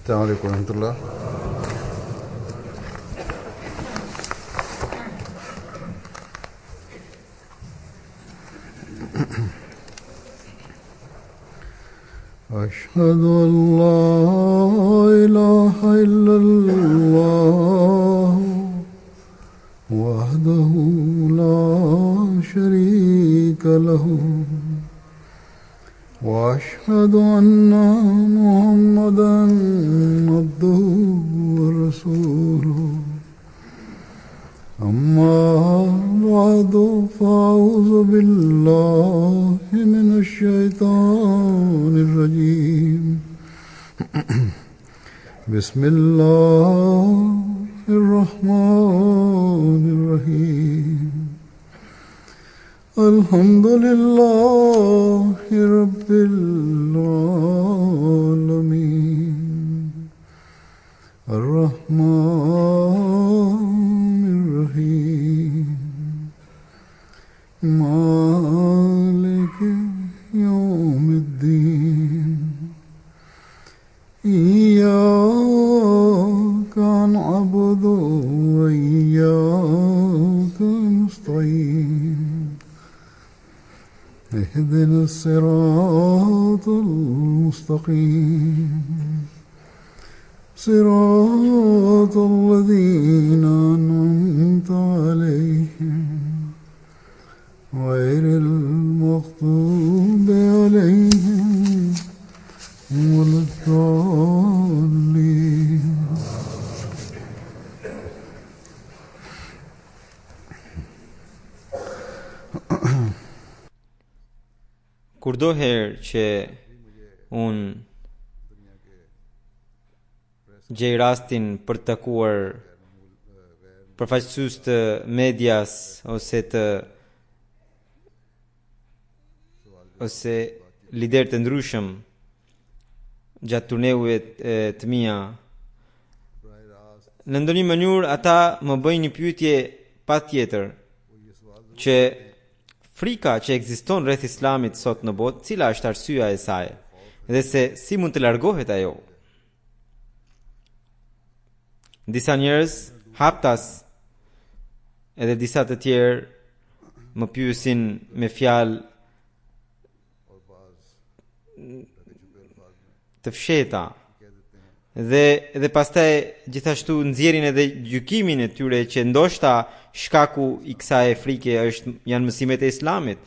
السلام عليكم ورحمة الله. أشهد أن لا إله إلا الله وحده لا شريك له وأشهد أن محمدا عبده ورسوله أما بعد فأعوذ بالله من الشيطان الرجيم بسم الله الرحمن الرحيم الحمد لله رب العالمين الرحمن الرحيم مالك يوم الدين إياك نعبد وإياك نستعين اهدنا الصراط المستقيم صراط الذين أنعمت عليهم غير المغضوب عليهم ولا الضالين. Kurdo herë që unë gjej rastin për të takuar përfaqësues të medias ose lider të ndryshëm gjatë turneve të mia, në ndonjë mënyrë ata më bëjnë një pyetje patjetër që frika që ekziston rreth islamit sot në botë, cila është arsyeja e saj dhe se si mund të largohet ajo. Disa njerëz haptas edhe disa të tjerë më pyesin me fjalë të fshehta dhe pastaj gjithashtu nxjerrin edhe gjykimin e tyre që ndoshta shkaku i kësaj frike janë mësimet e islamit.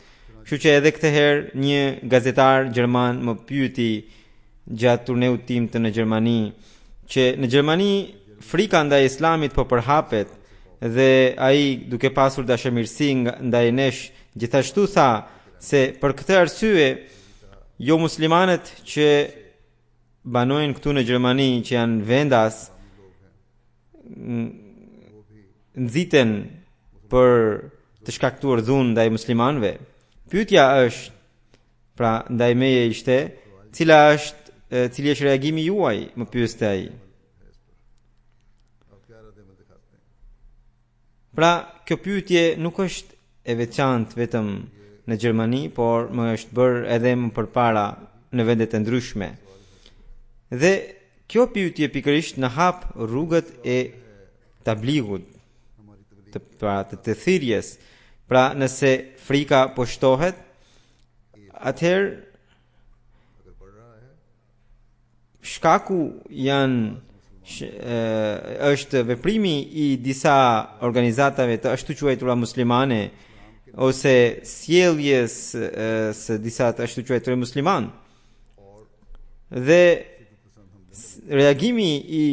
Kështu që edhe këtë herë një gazetar gjerman më pyeti gjatë turneut tim të në Gjermani që në Gjermani frika ndaj islamit po përhapet dhe ai duke pasur dashamirësi ndaj nesh gjithashtu tha se për këtë arsye jo muslimanët që banojnë këtu në Gjermani që janë vendas nxiten për të shkaktuar dhunë ndaj muslimanëve. Pyetja është, pra ndaj meje ishte, cili është reagimi juaj, më pyeste ai. Pra, kjo pyetje nuk është e veçantë vetëm në Gjermani, por më është bërë edhe më përpara në vende të ndryshme. Dhe kjo pyetje pikërisht në hap rrugët e tabligut, të thirrjes. Pra nëse frika po shtohet, atëherë shkaku është veprimi i disa organizatave të ashtu quajtura muslimane ose sjelljes së disa të ashtu quajtura musliman. Dhe reagimi i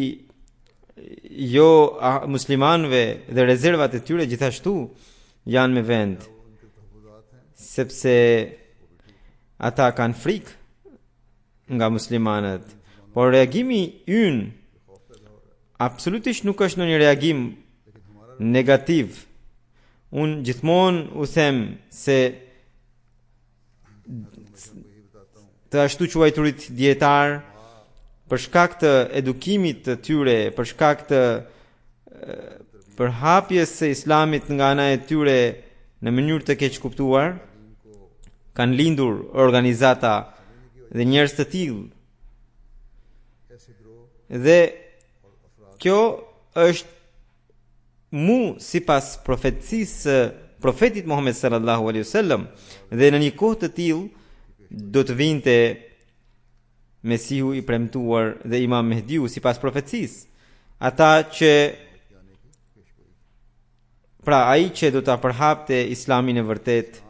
jo muslimanëve dhe rezervat e tyre gjithashtu janë me vend, sepse ata kanë frikë nga muslimanët, por reagimi ynë absolutisht nuk është ndonjë reagim negativ. Unë gjithmonë u them se të ashtu quajturit dietar për shkak të edukimit të tyre, për shkak të përhapjes së islamit nga ana e tyre në mënyrë të keq kuptuar, kanë lindur organizata dhe njerëz të tillë Dhe kjo është sipas profecisë së profetit Muhammed sallallahu alaihi wasallam, dhe në një kohë të tillë do të vinte Mesihu i premtuar dhe Imam Mehdiu sipas profecisë. Ata që ai që do ta përhapte Islamin e vërtet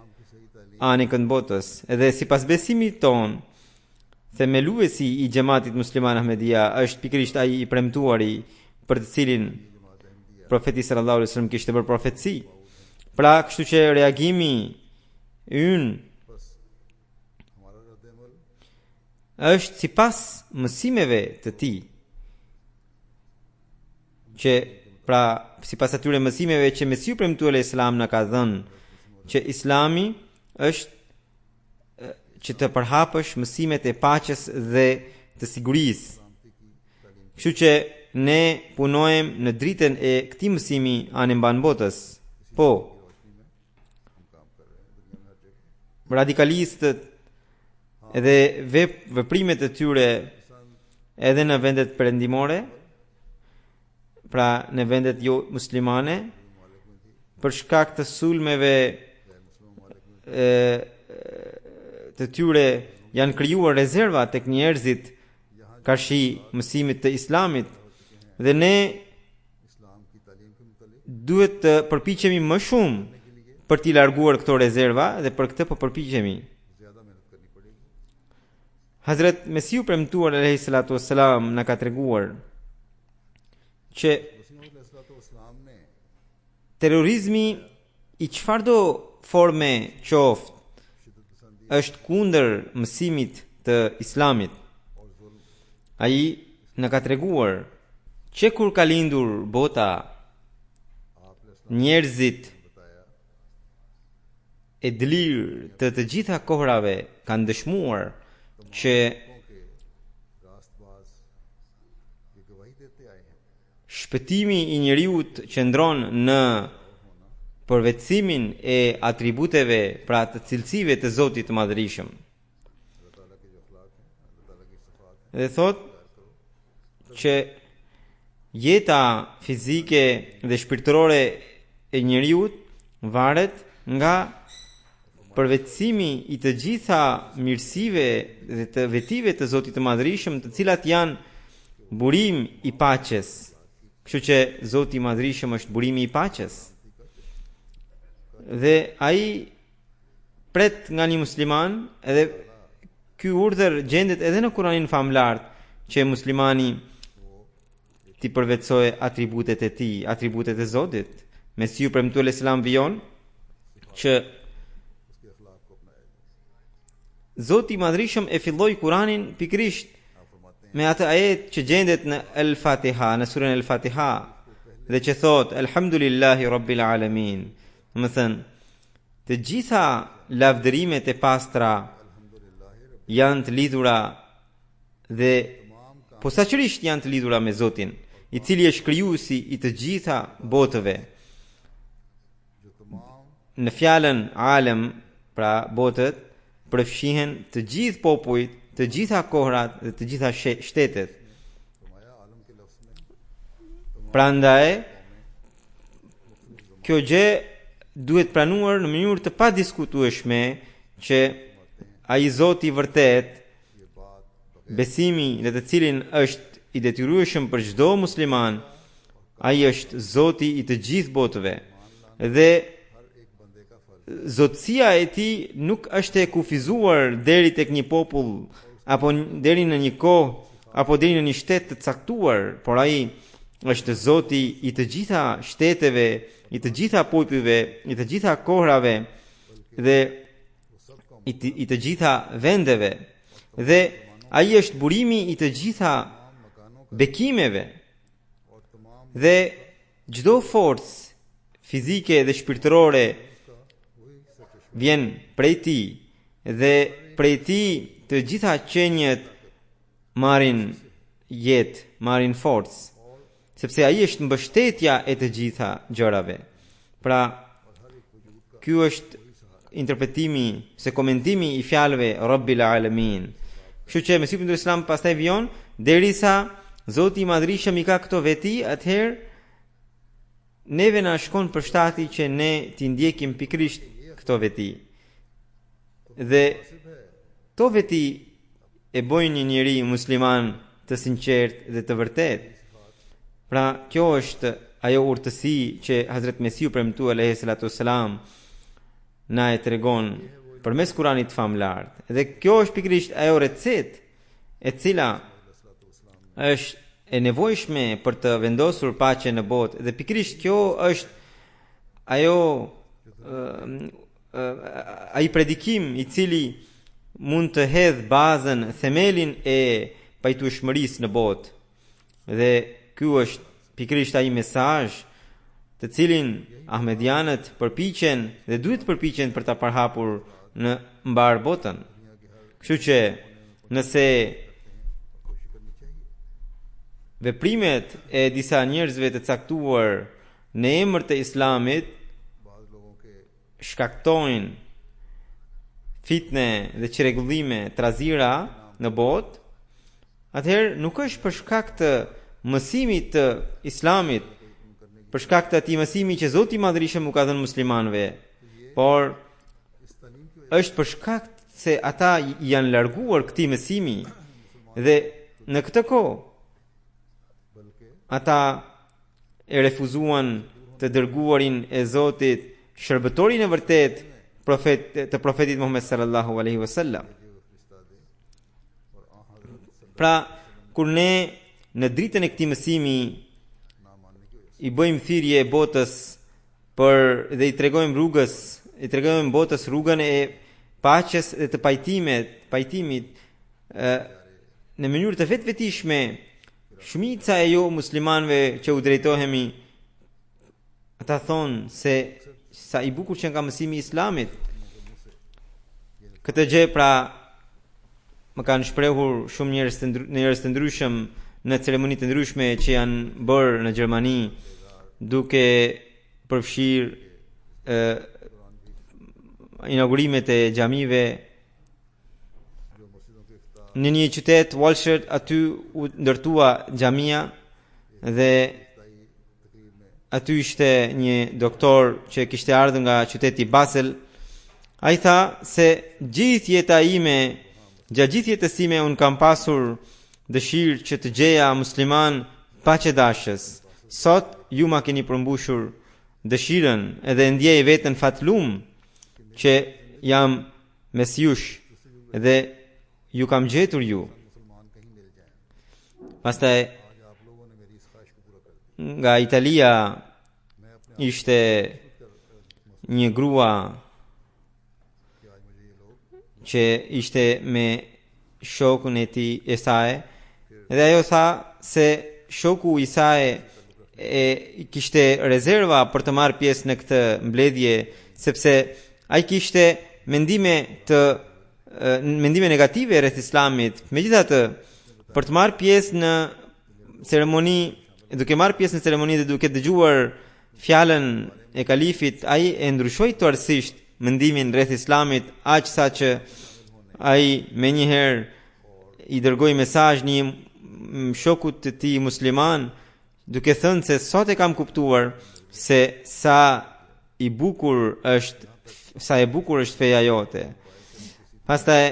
anën botës, edhe sipas besimit ton, themeluesi i xhamatit musliman Ahmedia është pikërisht ai i premtuari për të cilin profeti sallallahu alaihi wasallam kishte bërë profeci. Pra, kështu që reagimi ynë është sipas mësimeve të tij, që pra sipas atyre mësimeve që Mesiu premtuar e Islam na ka dhënë, që Islami është që të përhapësh mësimet e paqes dhe të sigurisë. Kështu që ne punojmë në dritën e këtij mësimi anë mban botës. Po, radikalistët edhe veprimet e tyre edhe në vendet perëndimore, pra në vendet jo muslimane, për shkak të sulmeve të tyre janë krijuar rezerva tek njerëzit karshi mësimit të Islamit, dhe ne duhet të përpiqemi më shumë për t'i larguar këto rezerva, dhe për këtë po përpiqemi. Hazret Mesiu premtuar alayhi salatu wassalam na ka treguar që terrorizmi i çfarëdo forme qoftë është kundër mësimit të Islamit. Ai na ka treguar që kur ka lindur bota, njerëzit e dlirë të gjitha kohrave kanë dëshmuar që shpëtimi i njeriut qëndron në përvetësimin e atributeve, pra të cilësive të Zotit të Madhërisëm. Dhe thot që jeta fizike dhe shpirtërore e njeriut varet nga përvetësimi i të gjitha mirësive dhe të vetive të Zotit të Madhërisëm, të cilat janë burim i paqes. Kështu që Zoti i Madhërisëm është burimi i paqes. Dhe ai pret nga një musliman, edhe ky urdhër gjendet edhe në Kur'anin famlar, që muslimani ti përvetësoj atributet e tij, atributet e Zotit. Mesiu premtuar Islam vijon që Zoti i Madhërisëm e filloi Kur'anin pikërisht me atë ajet që gjendet në Al-Fatiha, në surën Al-Fatiha, dhe që thot Alhamdulillahi Rabbil Alamin. Më thënë, të gjitha lavdërimet e pastra janë të lidhura dhe posaçërisht janë të lidhura me Zotin, i cili është krijuesi i të gjitha botëve. Në fjalën alem, pra botët, përfshihen të gjithë popujt, të gjitha kohrat dhe të gjitha shtetet. Prandaj, kjo gjë duhet pranuar në mënyrë të padiskutueshme që ai Zoti i vërtet, besimi në të cilin është i detyrueshëm për çdo musliman, ai është Zoti i të gjithë botëve, dhe zotësia e tij nuk është e kufizuar deri tek një popull, apo deri në një kohë, apo deri në një shtet të caktuar, por ai është Zoti i të gjitha shteteve, i të gjitha popujve, i të gjitha kohrave dhe i të gjitha vendeve, dhe ai është burimi i të gjitha bekimeve, dhe çdo forcë fizike dhe shpirtërore vjen prej tij, dhe prej tij të gjitha qenjet marrin jetë, marrin forcë, sepse ai është mbështetja e të gjitha gjërave. Pra, ky është interpretimi, se komentimi i fjalëve Rabbil Alamin. Kështu që Mesiu i Islam pastaj vijon derisa Zoti i Madhrishëm i ka këto veti, atëherë neve na shkon përshtati që ne t'i ndjekim pikrisht këto veti. Dhe këto veti e bojnë një njeri musliman të sinqert dhe të vërtet. Pra kjo është ajo urtësi që Hazret Mesiu premtuar alayhi salatu wassalam na e tregon përmes Kuranit famlart. Dhe kjo është pikërisht ajo recetë e cila është e nevojshme për të vendosur paqen në botë. Dhe pikërisht kjo është ajo ai predikim i cili mund të hedh bazën, themelin e pajtueshmërisë në botë. Dhe ky është pikërisht ai mesazh të cilin ahmedianët përpiqen dhe duhet përpiqen për ta përhapur në mbar botën. Kështu që nëse veprimet e disa njerëzve të caktuar në emër të Islamit shkaktojnë fitne dhe çrregullime trazira në botë, atëherë nuk është për shkak të mësimit të Islamit, për shkak të atij mësimi që Zoti i Madhrishëm u ka dhënë muslimanëve, por është për shkak se ata janë larguar këtij mësimi dhe në këtë kohë ata e refuzuan të dërguarin e Zotit, shërbëtorin e vërtet të profetit Muhammed sallallahu alaihi wasallam. Pra, kur ne në dritën e këtij mësimi i bëjmë thirrje botës dhe i tregojmë botës rrugën e paqes dhe të pajtimit në mënyrë të vetvetishme, shumica e jo muslimanëve që u drejtohemi, ata thonë se sa i bukur që nga mësimi i Islamit. Këtë gjë pra më kanë shprehur shumë njerëz të ndryshëm në ceremonitë të ndryshme që janë bërë në Gjermani, duke përfshirë inaugurimet e xhamive në një qytet Walshert. Aty u ndërtua xhamia dhe aty ishte një doktor që kishte ardhur nga qyteti Basel. Ai tha se gjithë jeta ime, gjatë gjithë jetës time un kam pasur dëshirë që të gjeja musliman paqedashës. Sot ju ma keni përmbushur dëshirën edhe ndjej veten fatlum që jam mes jush dhe ju kam gjetur ju. Pastaj nga Italia ishte një grua që ishte me shokun e saj, dhe ajo tha se shoku i saj kishte rezerva për të marrë pjesë në këtë mbledhje, sepse ai kishte mendime negative rreth Islamit. Megjithatë, për të marrë pjesë në ceremoni, duke marrë pjesë në ceremoni dhe duke dëgjuar fjalën e kalifit, ai e ndryshoi tërësisht mendimin rreth Islamit, aq sa që ai menjëherë i dërgoi mesazh një shokut të tij musliman, duke thënë se sot e kam kuptuar se sa e bukur është feja jote. Pastaj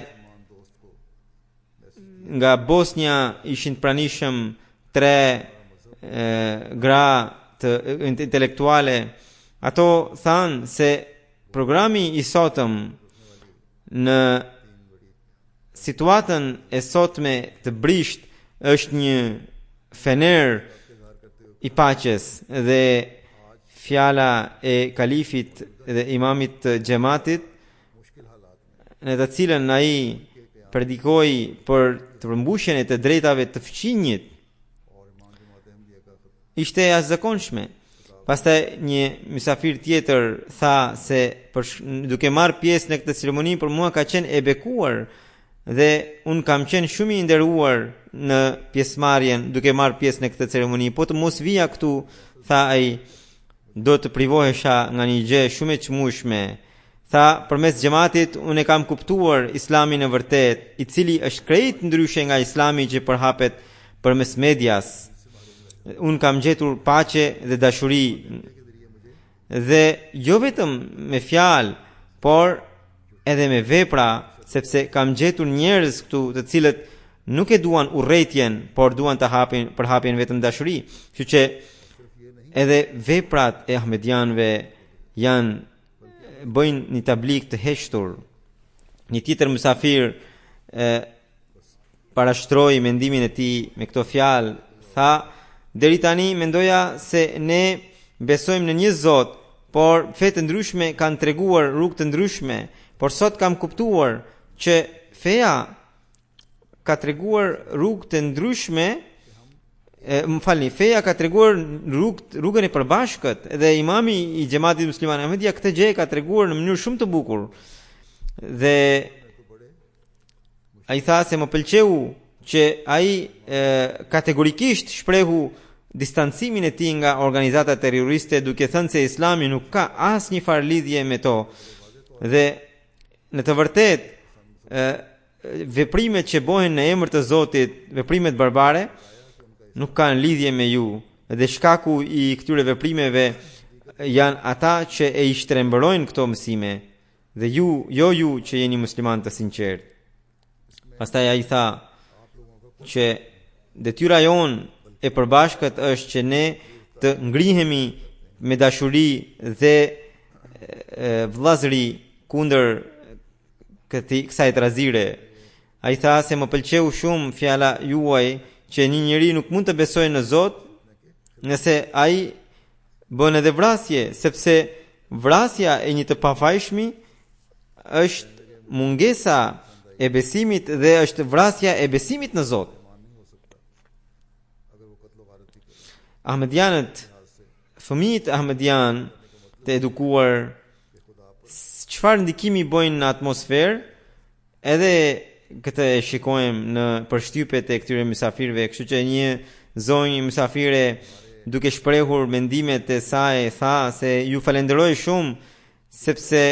nga Bosnia ishin pranishëm 3 gra të intelektuale. Ato thanë se programi i sotëm në situatën e sotme të brisht është një fener i paqes, dhe fjala e kalifit dhe imamit të xhamatit, në të cilën ai predikoi për të përmbushjen e të drejtave të fqinjit, ishte e jashtëzakonshme. Pastaj një mysafir tjetër tha se duke marrë pjesë në këtë ceremoni, për mua ka qenë e bekuar dhe un kam qenë shumë i nderuar në pjesëmarrjen duke marrë pjesë në këtë ceremoni. Po të mos vija këtu, tha ai, do të privohesha nga një gjë shumë e çmueshme. Tha, përmes xhamatit unë kam kuptuar Islamin e vërtet, i cili është krejt ndryshe nga Islami që përhapet përmes medias. Unë kam gjetur paqe dhe dashuri dhe jo vetëm me fjalë, por edhe me vepra, sepse kam gjetur njerëz këtu të cilët nuk e duan urrëtitjen, por duan të hapin vetëm dashuri. Kështu që edhe veprat e ahmedianëve bëjnë një tablik të heshtur. Një tjetër mysafir parashtroi mendimin e tij me këto fjalë, tha: deri tani mendoja se ne besojmë në një Zot, por fe të ndryshme kanë treguar rrugë të ndryshme, por sot kam kuptuar që feja ka treguar rrugë të ndryshme, feja ka treguar rrugën e përbashkët, dhe imami i xhamatit musliman Ahmedia këtë gjë ka treguar në mënyrë shumë të bukur. Dhe ai tha se më pëlqeu që ai kategorikisht shprehu distancimin e tij nga organizata terroriste, duke thënë se Islami nuk ka asnjë farë lidhje me to. Dhe në të vërtetë veprimet që bëhen në emër të Zotit, veprimet barbare, nuk kanë lidhje me ju. Dhe shkaku i këtyre veprimeve janë ata që e i shtrembërojnë këto mësime, dhe ju që jeni musliman të sinqert. Pastaj ai tha që detyra jonë e përbashkët është që ne të ngrihemi me dashuri dhe vllazëri kundër kësaj trazire. Ai tha se më pëlqeu shumë fjala juaj që një njeri nuk mund të besojë në Zot nëse ai bën edhe vrasje, sepse vrasja e një të pafajshmi është mungesa e besimit dhe është vrasja e besimit në Zot. Ahmedianët, fëmijët ahmedian të edukuar, çfarë ndikimi bëjnë në atmosferë, edhe këtë e shikojmë në përshtypjet e këtyre mysafirëve. Kështu që një zonjë mysafire, duke shprehur mendimet e saj, tha se ju falenderoj shumë sepse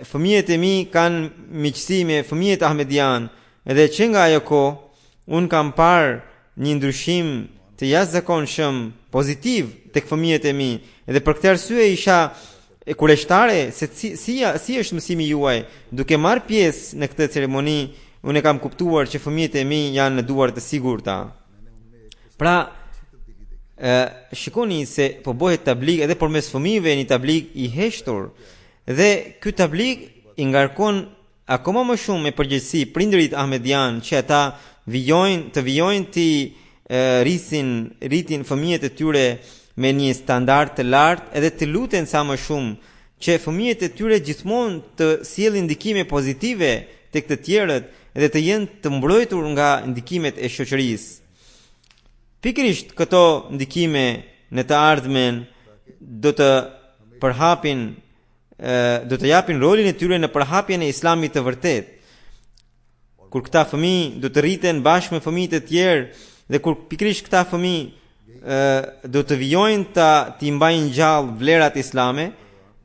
fëmijët e mi kanë miqësi me fëmijët ahmedian, edhe që nga ajo kohë un kam parë një ndryshim të jashtëzakonshëm pozitiv tek fëmijët e mi, edhe për këtë arsye isha e kurioztare se si është mësimi juaj. Duke marrë pjesë në këtë ceremoni, unë e kam kuptuar që fëmijët e mi janë në duar të sigurta. Pra, shikoni se po bëhet tablig edhe përmes fëmijëve, një tablig i heshtur, dhe ky tablig i ngarkon akoma më shumë me përgjegjësi prindërit ahmedian, që ata të vijojnë të rritin fëmijët e tyre me një standard të lartë, edhe të luten sa më shumë që fëmijët e tyre gjithmonë të sjellin ndikime pozitive tek të tjerët edhe të jenë të mbrojtur nga ndikimet e shoqërisë. Pikërisht këto ndikime në të ardhmen do të japin rolin e tyre në përhapjen e Islamit të vërtet. Kur këta fëmijë do të rriten bashkë me fëmijët e tjerë, dhe kur pikërisht këta fëmijë do të vijojnë të mbajnë gjallë vlerat islame,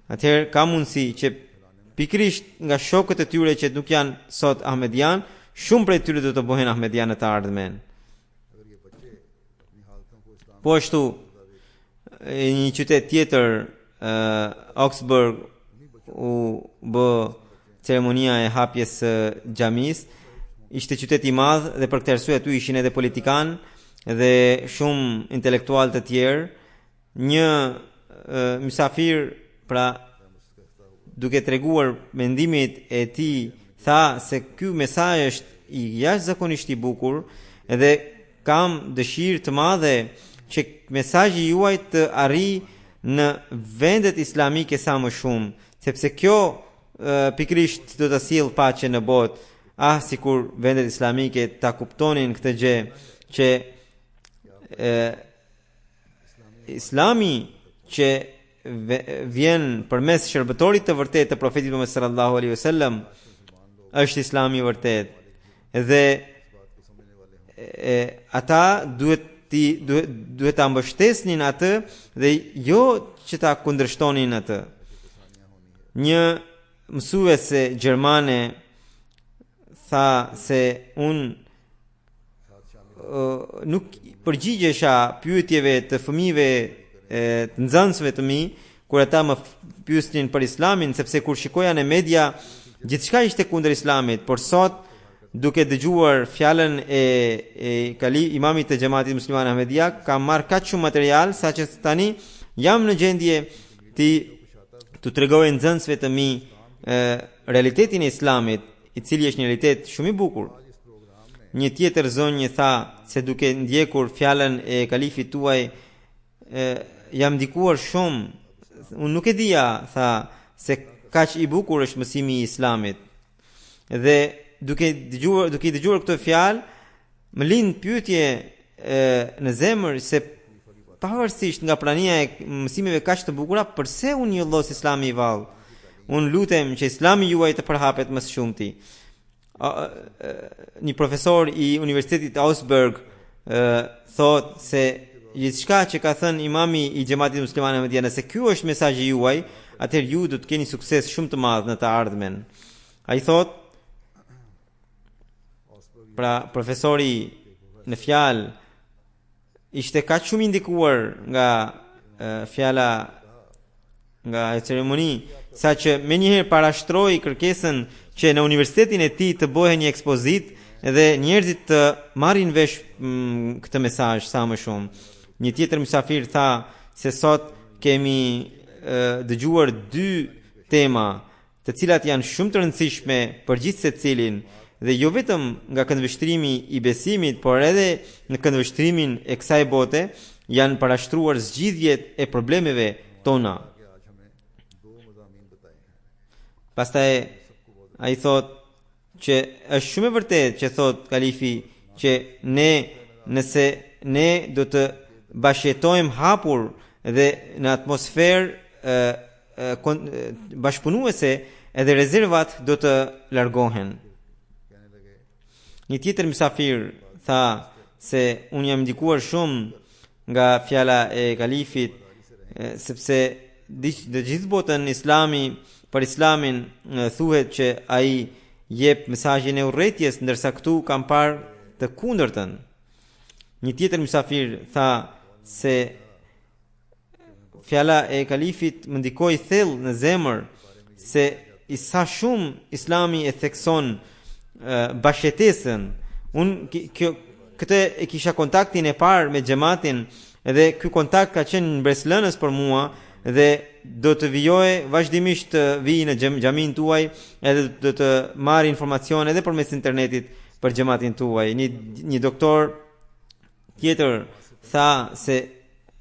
atëherë ka mundësi që pikërisht nga shokët e tyre që nuk janë sot ahmedian, shumë prej tyre do të bëhen ahmedian në të ardhmen. Po ashtu, një qytet tjetër, Augsburg, u bë ceremonia e hapjes së xhamisë. Ishte qytet i madh dhe për këtë arsye aty ishin edhe politikanë dhe shumë intelektual të tjerë. Një mysafir, pra, duke treguar mendimit e tij, tha se ky mesazh është i jashtëzakonisht i bukur, edhe kam dëshirë të madhe që mesazhi juaj të arrijë në vendet islamike sa më shumë, sepse kjo pikërisht do të sjellë paqe në botë. Sikur vendet islamike ta kuptonin këtë gjë, që Islami që vjen përmes shërbëtorit të vërtet të profetit Muhammed sallallahu alaihi wasallam është Islami i vërtet, dhe ata duhet ta mbështesnin atë dhe jo që ta kundërshtonin atë. Një mësuese gjermane tha se unë nuk përgjigjesha pyetjeve të fëmijëve të nxënësve të mi kur ata më pyesnin për Islamin, sepse kur shikoja në media gjithçka ishte kundër Islamit, por sot duke dëgjuar fjalën e imamit të xhamatit musliman Ahmedia, kam marrë kaq shumë material saqë tani jam në gjendje të tregoj nxënësve të mi realitetin e Islamit, i cili është një realitet shumë i bukur. Një tjetër zonjë tha se duke ndjekur fjalën e kalifit tuaj jam ndikuar shumë. Unë nuk e dija, tha, se kaq i bukur është mësimi i Islamit. Dhe duke dëgjuar këtë fjalë, më lind pyetje në zemër se pavarësisht nga prania e mësimeve kaq të bukura, pse unë njollos Islami i vallë? Unë lutem që Islami juaj të përhapet më së shumti. Një profesor i Universitetit Augsburg thot se gjithçka që ka thënë imami i xhamatit musliman Ahmedia, nëse ky është mesazhi juaj, atëherë ju do të keni sukses shumë të madh në të ardhmen. Ai thot, pra profesori në fjalë ishte kaq shumë i ndikuar nga fjala nga e ceremoni, saqë menjëherë parashtroi kërkesën që në universitetin e tij të bëhej një ekspozit dhe njerëzit të marrin vesh këtë mesazh sa më shumë. Një tjetër mysafir tha se sot kemi dëgjuar dy tema të cilat janë shumë të rëndësishme për gjithë secilin, dhe jo vetëm nga këndvështrimi i besimit, por edhe në këndvështrimin e kësaj bote janë parashtruar zgjidhjet e problemeve tona. Pastaj ai thot që është shumë e vërtetë që thot kalifi që nëse ne do të bashkëjetojmë hapur dhe në atmosferë bashkëpunuese, edhe rezervat do të largohen. Një tjetër mysafir tha se unë jam ndikuar shumë nga fjala e kalifit, sepse në gjithë botën për Islamin thuhet që ai jep mesazhin e urrëties, ndërsa këtu kam parë të kundërtën. Një tjetër mysafir tha se fjala e kalifit më ndikoi thellë në zemër, se i sa shumë Islami e thekson bashkëtesën. Unë këtë e kisha kontaktin e parë me xhamatin, dhe ky kontakt ka qenë mbreslënës për mua, dhe do të vijoj vazhdimisht të vij në xhamin tuaj, edhe do të marr informacione edhe përmes internetit për xhamatin tuaj. Një doktor tjetër tha se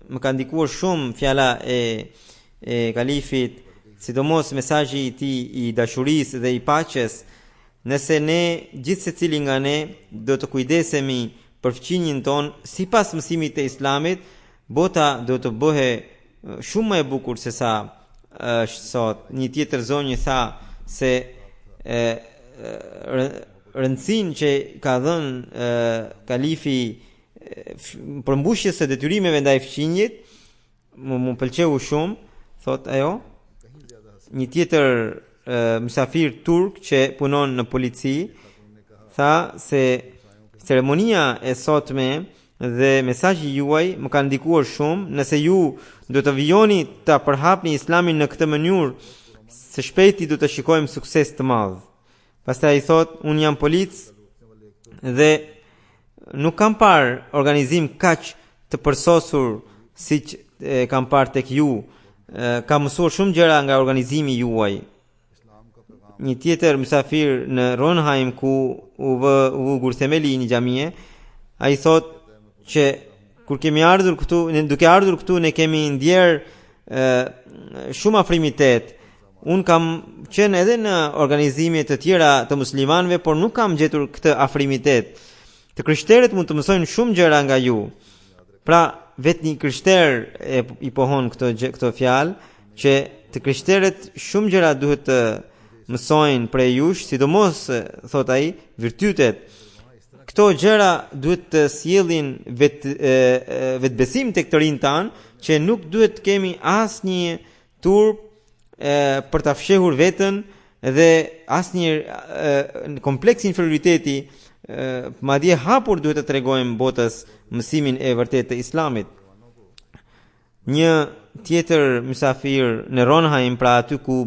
më ka ndikuar shumë fjala e kalifit, sidomos mesazhi i tij i dashurisë dhe i paqes. Nëse ne, gjithë secili nga ne, do të kujdesemi për fqinjin ton sipas mësimit të Islamit, bota do të bëhe shumë më e bukur se sa është sot. Një tjetër zonjë tha se rëndësinë që ka dhënë kalifi përmbushjes së detyrimeve ndaj fqinjit më pëlqeu shumë, thot ajo. Një tjetër mysafir turk që punon në polici tha se ceremonia e sotme dhe mesazhi juaj më ka ndikuar shumë. Nëse ju do të vijoni ta përhapni Islamin në këtë mënyrë, së shpejti do të shikojmë sukses të madh. Pastaj i thot, unë jam polic dhe nuk kam parë organizim kaq të përsosur siç kam parë tek ju. Kam mësuar shumë gjëra nga organizimi juaj. Një tjetër mysafir në Ronheim ku u gurthemeli një xhamie, ai thot që kur kemi ardhur këtu, duke ardhur këtu ne kemi ndjer shumë afrimitet. Un kam qenë edhe në organizime të tjera të muslimanëve, por nuk kam gjetur këtë afrimitet. Të krishterët mund të mësojnë shumë gjëra nga ju. Pra, vetë një krishter i pohon këtë fjalë, që të krishterët shumë gjëra duhet të mësojnë prej jush, sidomos, thot ai, virtytet. Këto gjëra duhet të sjellin vetbesim tek të rinë tanë, që nuk duhet të kemi asnjë turp për ta fshehur veten dhe asnjë kompleks inferioriteti madje hapur duhet të tregojmë botës mësimin e vërtetë të Islamit. Një tjetër mysafir në Ronheim, pra aty ku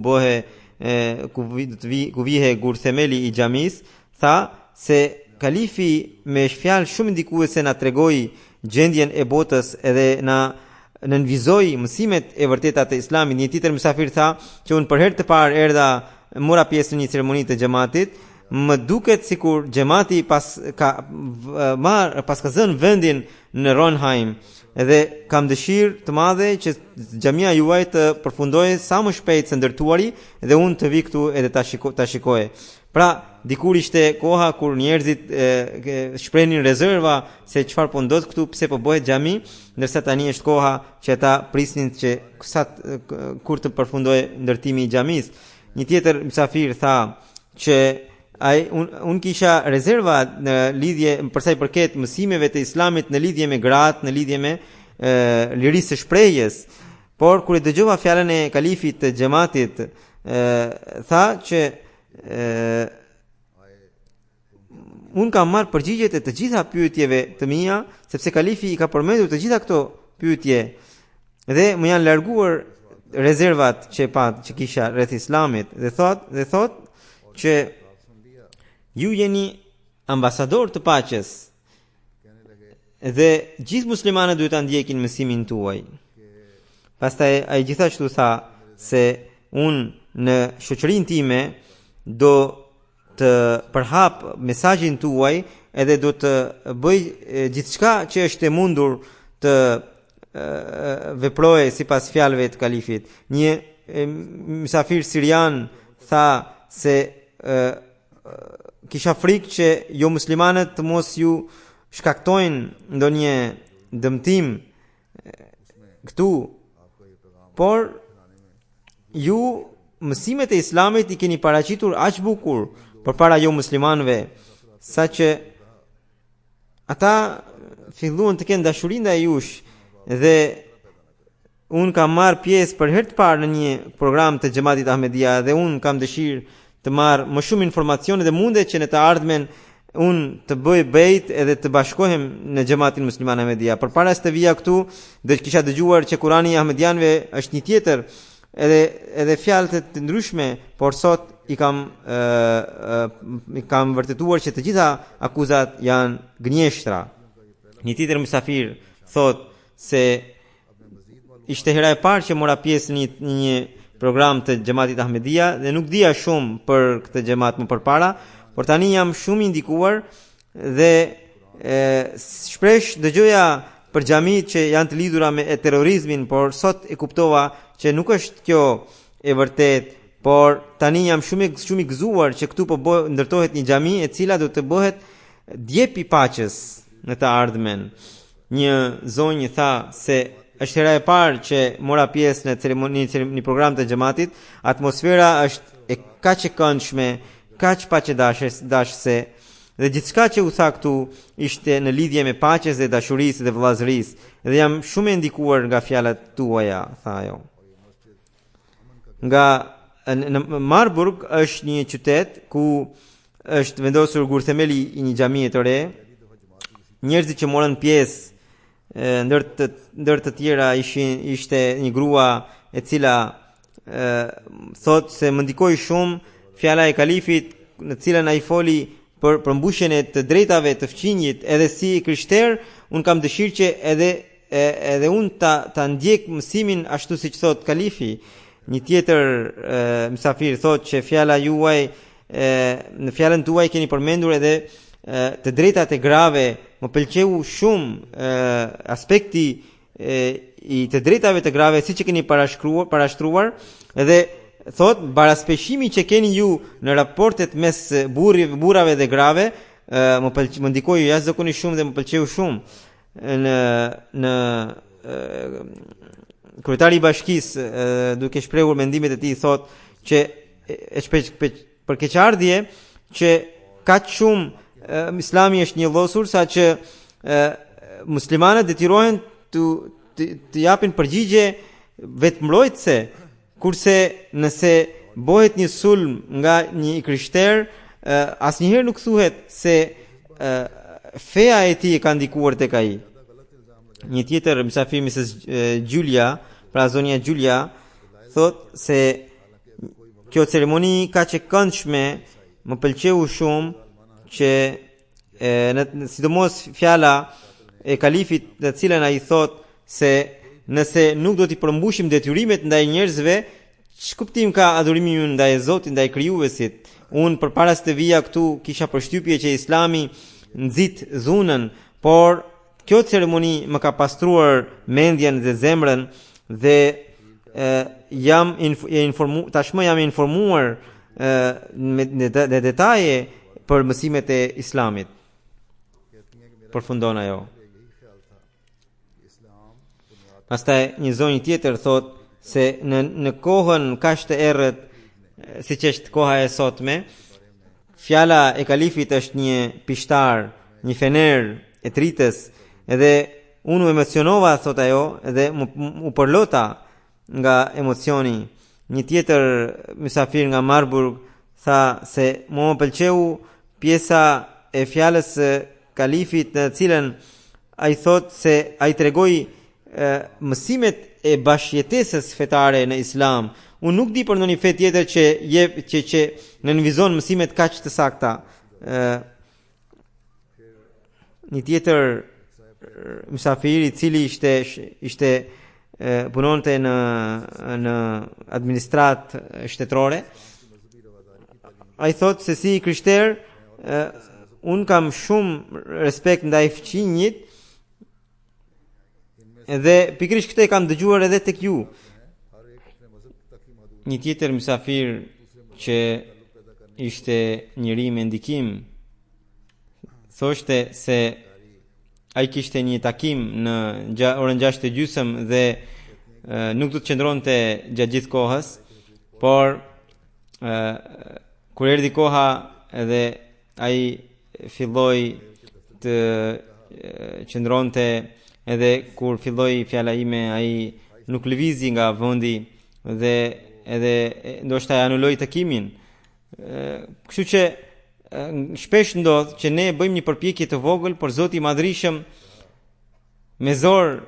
ku vihe gur themeli i xhamis, tha se kalifi me fjalë shumë ndikuese na tregoi gjendjen e botës edhe na nënvizoi mësimet e vërteta të Islamit. Një tjetër mysafir tha që unë për herë të parë erdha, mora pjesë në një ceremoni të xhamatit, më duket sikur xhamati pas ka zënë vendin në Ronheim, edhe kam dëshirë të madhe që xhamia juaj të përfundojë sa më shpejt se ndërtuari dhe unë të vi këtu edhe ta shikoj. Pra, dikur ishte koha kur njerëzit shprenin rezerva se çfarë po ndodh këtu, pse po bëhet xhami, ndërsa tani është koha që ata prisnin që kur të përfundojë ndërtimi i xhamis. Një tjetër mysafir tha që unë kisha rezerva në lidhje për sa i përket mësimeve të Islamit në lidhje me gratë, në lidhje me lirisë së shprehjes, por kur e dëgjova fjalën e kalifit të xhamatit, tha që unë kam marrë përgjigjet e të gjitha pyetjeve të mia, sepse kalifi i ka përmendur të gjitha këto pyetje dhe më janë larguar rezervat që kisha rreth Islamit, dhe thot që ju jeni ambasador të paqes dhe gjithë muslimanët duhet ta ndjekin mësimin tuaj. Pastaj ai gjithashtu tha se unë në shoqërinë time do të përhap mesazhin tuaj edhe do të bëj gjithçka që është e mundur të veprojë sipas fjalëve të kalifit. Një mysafir sirian tha se kisha frikë që jo muslimanët të mos ju shkaktojnë ndonjë dëmtim këtu, por ju mësimet e Islamit i keni paraqitur aq bukur përpara jo muslimanëve, saqë ata filluan të kenë dashuri ndaj jush, dhe unë kam marrë pjesë për herë të parë në një program të Xhamatit Ahmedia dhe unë kam dëshirë të marrë më shumë informacione dhe mundet që në të ardhmen unë të bëj bejt edhe të bashkohem në Xhamatin Musliman Ahmedia. Përpara se të vija këtu, do të kisha dëgjuar që Kurani i Ahmedianëve është një tjetër, edhe fjalë të ndryshme, por sot i kam vërtetuar që të gjitha akuzat janë gënjeshtra. Një tjetër mysafir thot se ishte hera e parë që mora pjesë në një program të Xhamatit Ahmedia dhe nuk dija shumë për këtë xhamat më përpara, por tani jam shumë i ndikuar dhe shpesh dëgjoja për xhamit që janë të lidhura me terrorizmin, por sot e kuptova që nuk është kjo e vërtet, por tani jam shumë i gëzuar që këtu po ndërtohet një xhami e cila do të bëhet djep i paqes në të ardhmen. Një zonjë tha se është hera e parë që mora pjesë në ceremoni, një program të xhamatit, atmosfera është e kaq e këndshme, kaq paqëdashëse, dhe gjithçka që u tha këtu ishte në lidhje me paqes dhe dashurisë dhe vëllazërisë, dhe jam shumë e ndikuar nga fjalët tuaja, tha ajo. Nga në Marburg është një qytet ku është vendosur gur themeli i një xhamie të re. Njerëzit që morën pjesë ndër të tjera ishte një grua e cila thot se më ndikoi shumë fjala e kalifit në cilën ai foli për përmbushjen e të drejtave të fqinjit, edhe si krishter un kam dëshirë që edhe un ta ndjek mësimin ashtu siç thot kalifi. Një tjetër mysafir thot që fjala juaj, në fjalën tuaj keni përmendur edhe të drejtat e grave. Më pëlqeu shumë aspekti i të drejtave të grave siç e keni parashtruar, edhe thot baraspeshimi që keni ju në raportet mes burrave dhe grave më ndikoi jashtëzakonisht shumë dhe më pëlqeu shumë. Në kryetari i bashkisë duke shprehur mendimet e tij thot që për keqardhje që kaq shumë Islami është një llosur sa që muslimanët detyrohen të japin përgjigje vetëmbrojtëse, kurse nëse bëhet një sulm nga një krishter, asnjëherë nuk thuhet se feja e tij e ka ndikuar tek ai. Një tjetër mysafir Mrs. Julia, pra zonja Julia, thot se kjo ceremoni ka që këndshme më pëlqeu shumë që sidomos fjala e kalifit të cilën ai thot se nëse nuk do t'i përmbushim detyrimet ndaj njerëzve, ç'kuptim ka adhurimi ynë ndaj Zotit, ndaj krijuesit? Unë përpara se të vija këtu kisha përshtypje që Islami nxit dhunën, por kjo ceremoni më ka pastruar mendjen dhe zemrën dhe tashmë jam informuar me detaje për mësimet e Islamit. Përfundon ajo. Pastaj një zonjë tjetër thot se në kohën kaq të errët siç është koha e sotme, fjala e kalifit është një pishtar, një fener e tritës, edhe unë u emocionova, thot ajo, edhe u përlota nga emocioni. Një tjetër mysafir nga Marburg tha se më pëlqeu pjesa e fjalës së kalifit në cilën ai thot se ai tregoi mësimet e bashkëjetesës fetare në Islam. Unë nuk di për ndonjë fe tjetër që nënvizon mësimet kaq të sakta. Një tjetër mysafir i cili ishte punonte në administrat shtetërore, ai thot se si krishter unë kam shumë respekt ndaj fqinjit edhe pikërisht këtë kam dëgjuar edhe tek ju. Një tjetër mysafir që ishte njëri me ndikim thoshte se ai kishte një takim në orën 6:30 dhe nuk do të qëndronte gjatë gjithë kohës, por kur erdhi koha edhe ai filloi të qëndronte, edhe kur filloi fjala ime ai nuk lëvizi nga vendi dhe edhe ndoshta e anuloi takimin. Kështu që shpesh ndodh që ne bëjmë një përpjekje të vogël, por Zoti i Madhrishëm me zor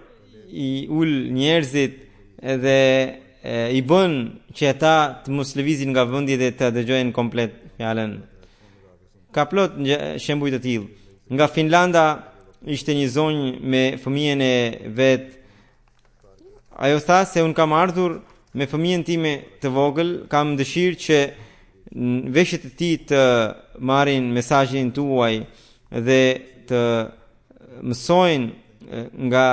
i ul njerëzit edhe i bën që ata të mos lëvizin nga vendi dhe të dëgjojnë komplet fjalën. Ka plot shembuj të tillë. Nga Finlanda ishte një zonjë me fëmijën e vet. Ajo tha se un kam ardhur me fëmijën time të vogël, kam dëshirë që veshët e tij të marrin mesazhin tuaj dhe të mësojnë nga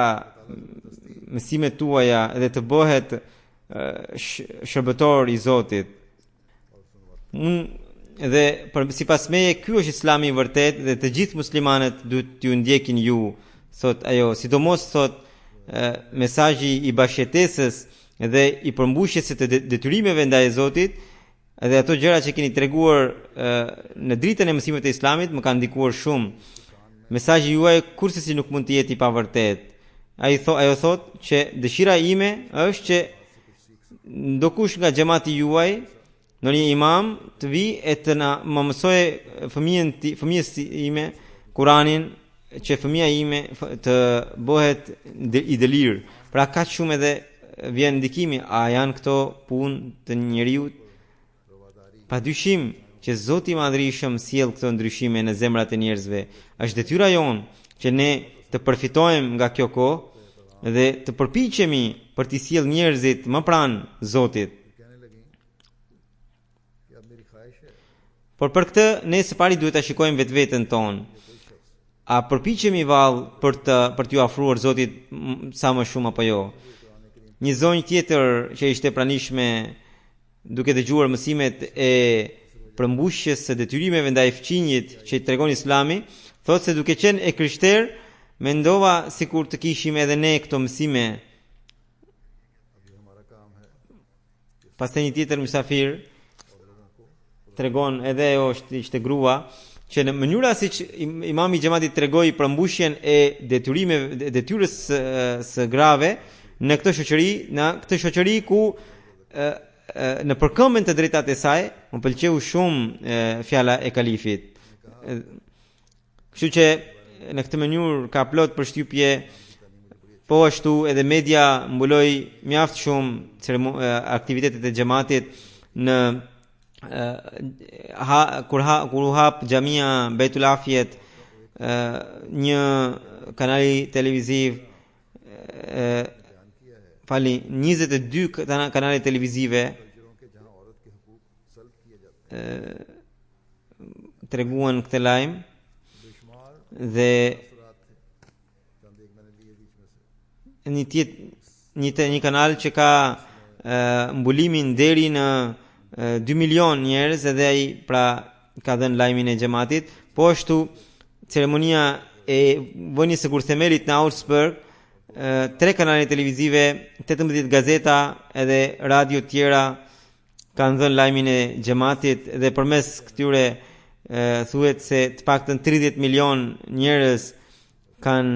mësimet tuaja dhe të bëhet shërbëtor i Zotit. Dhe sipas meje ky është Islami i vërtet dhe të gjithë muslimanët duhet t'ju ndjekin ju, thot ajo, sidomos thot mesazhi i bashkëjetesës dhe i përmbushjes së detyrimeve ndaj Zotit, edhe ato gjëra që keni treguar në dritën e mësimeve të Islamit më kanë ndikuar shumë. Mesazhi juaj kurse si nuk mund të jetë i pavërtet. Ajo thot që dëshira ime është që ndokush nga xhamati juaj, në një imam të vi e të na më mësoj fëmijës ime Kuranin, që fëmija ime të bëhet i dëlir. Pra ka shumë edhe vjen ndikimi, a janë këto punë të njeriut? Pa dyshim që Zoti i Madhrishëm sjell këto ndryshime në zemrat e njerëzve. Është detyra jonë që ne të përfitojmë nga kjo kohë dhe të përpiqemi për t'i sjell njerëzit më pranë Zotit. Por për këtë ne së pari duhet ta shikojmë vetveten tonë. A përpiqemi vallë për t'ju afruar Zotit sa më shumë apo jo? Një zonjë tjetër që ishte pranishme duke dëgjuar mësimet e përmbushjes së detyrimeve ndaj fqinjit që i tregon Islami, thotë se duke qenë e krishter, mendova sikur të kishim edhe ne këto mësime. Pastaj një tjetër mysafir tregon, edhe ajo ishte grua, që në mënyra siç imami i xhamatit tregoi përmbushjen e detyrës së grave në këtë shoqëri ku në përkëmbën të drejtat e saj, më pëlqeu shumë fjala e kalifit. Kështu që në këtë mënyrë ka plot përshtypje. Po ashtu edhe media mbuloi mjaft shumë aktivitetet e xhamatit në kur u hap Xhamia Beitul Afiyet, një kanali televiziv, 22 kanale televizive treguan këtë lajm dhe një kanal që ka mbulimin deri në 2 milion njerëz, edhe ai pra ka dhënë lajmin e xhamatit. Po ashtu ceremonia e vënies së kurthemelit në Augsburg, 3 kanale televizive, 18 gazeta edhe radio tjera kanë dhënë lajmin e xhamatit dhe përmes këtyre thuhet se të paktën 30 milion njerëz kanë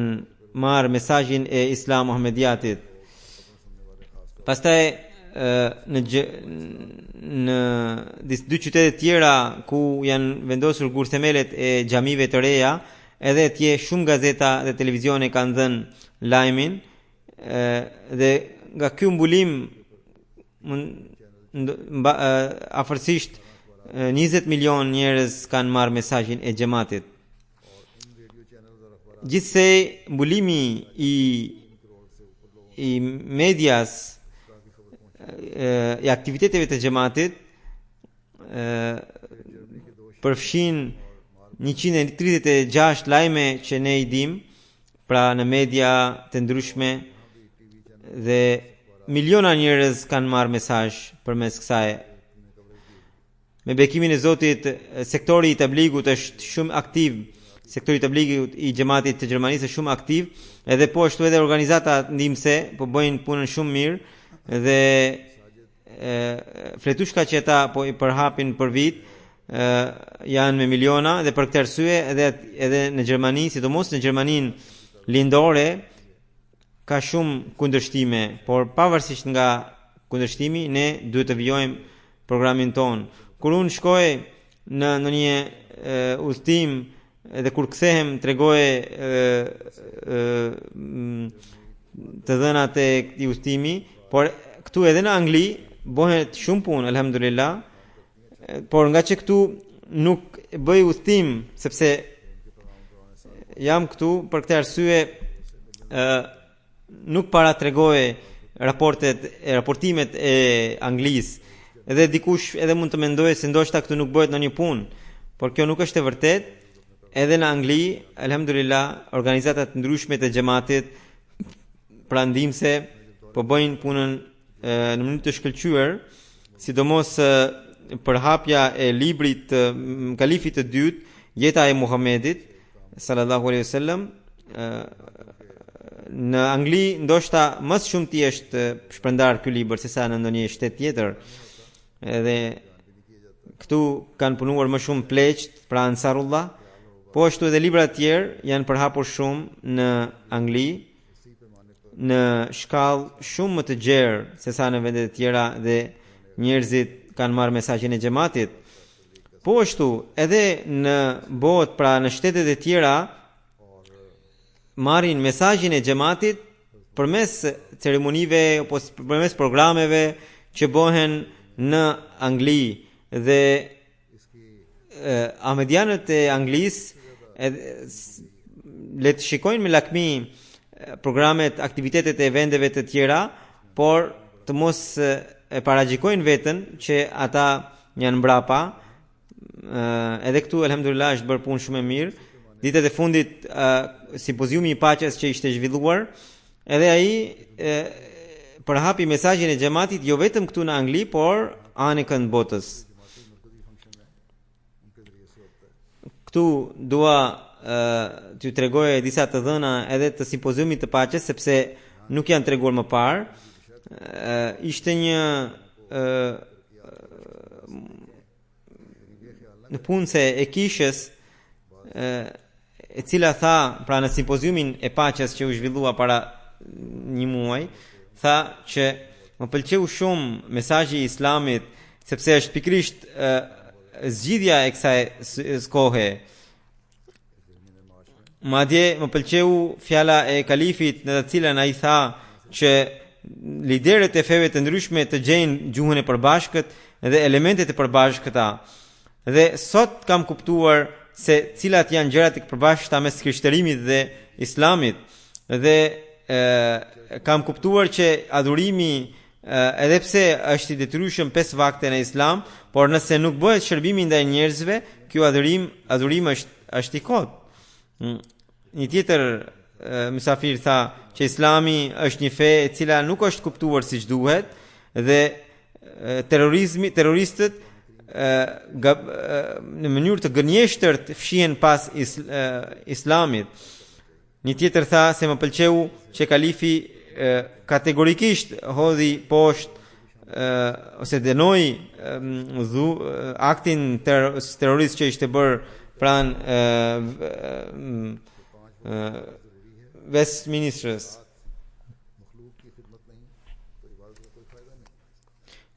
marrë mesazhin e Islam Muhammediatit. Pastaj në dy qytete tjera ku janë vendosur kurthemelet e xhamive të reja, edhe atje shumë gazeta dhe televizione kanë dhënë lajmin dhe nga ky mbulim afërsisht 20 milion njerëz kanë marrë mesazhin e xhamatit. Gjithsej mbulimi i medias e aktiviteteve të xhamatit përfshin 136 lajme që ne i dim pra në media të ndryshme dhe miliona njerëz kanë marrë mesazh përmes kësaj. Me bekimin e Zotit, sektori i tabligut është shumë aktiv. Sektori i tabligut i xhamatit të Gjermanisë është shumë aktiv, edhe po ashtu edhe organizata ndihmëse po bëjnë punën shumë mirë dhe fletushka që ata po i përhapin për vit janë me miliona, dhe për këtë arsye edhe në Gjermani, sidomos në Gjermaninë lindore, ka shumë kundërshtime, por pavarësisht nga kundërshtimi ne duhet të vijojmë programin ton. Kur unë shkoj në një udhtim dhe kur kthehem tregoje të dhënat e këtij udhtimi, por këtu edhe në Angli bëhet shumë punë, alhamdulillah, por nga që këtu nuk bëj udhtim sepse jam këtu për këtë arsye nuk para tregoje raportimet e Anglisë. Edhe dikush edhe mund të mendojë se ndoshta këtu nuk bëhet ndonjë punë, por kjo nuk është e vërtetë. Edhe në Angli, alhamdulillah, organizata të ndryshme të xhamatit pra ndihmëse po bëjnë punën në mënyrë të shkëlqyer, sidomos përhapja e librit kalifit të dytë, Jeta e Muhamedit sallallahu alaihi wasallam. Në Angli ndoshta më shumë ti është shpërndar ky libër sesa në ndonjë shtet tjetër. Edhe këtu kanë punuar më shumë pleqt, pra Ansarullah, po ashtu edhe libra të tjerë janë përhapur shumë në Angli, në shkallë shumë më të gjerë sesa në vendet e tjera, dhe njerëzit kanë marrë mesazhin e xhamatit. Po ashtu edhe në botë, pra në shtetet e tjera, marrin mesazhin e xhamatit përmes ceremonive apo përmes programeve që bëhen në Angli, dhe ahmedianët e Anglisë le të shikojnë me lakmi programet, aktivitetet e vendeve të tjera, por të mos e paragjikojnë veten që ata janë mbrapa. Edhe këtu alhamdulillah është bërë punë shumë e mirë. Ditët e fundit simpoziumi i paqes që ishte zhvilluar, edhe ai përhapi mesazhin e xhamatit jo vetëm këtu në Angli, por anëkën botës. Këtu dua t'ju tregoj disa të dhëna edhe të simpoziumit të paqes, sepse nuk janë treguar më parë. Ishte një në punëse e kishës e cila tha, pra në simpoziumin e paqes që u zhvillua para një muaj, tha që më pëlqeu shumë mesazhi i Islamit, sepse është pikërisht zgjidhja e kësaj kohe. Madje më pëlqeu fjala e kalifit në të cilën ai tha që liderët e feve të ndryshme të gjejnë gjuhën e përbashkët dhe elementet e përbashkëta. Dhe sot kam kuptuar se cilat janë gjërat e përbashkëta mes krishterimit dhe islamit. Dhe kam kuptuar që adhurimi edhe pse është i detyrueshëm 5 vakte në islam, por nëse nuk bëhet shërbimi ndaj njerëzve, ky adhurim është i kot. Një tjetër mysafir tha që islami është një fe e cila nuk është kuptuar siç duhet dhe terroristët në mënyrë të gënjeshtërt fshihen pas islamit. Një tjetër tha se më pëlqeu që kalifi kategorikisht hodhi poshtë ose dënoi aktin terrorist që ishte bërë pranë Westminster's.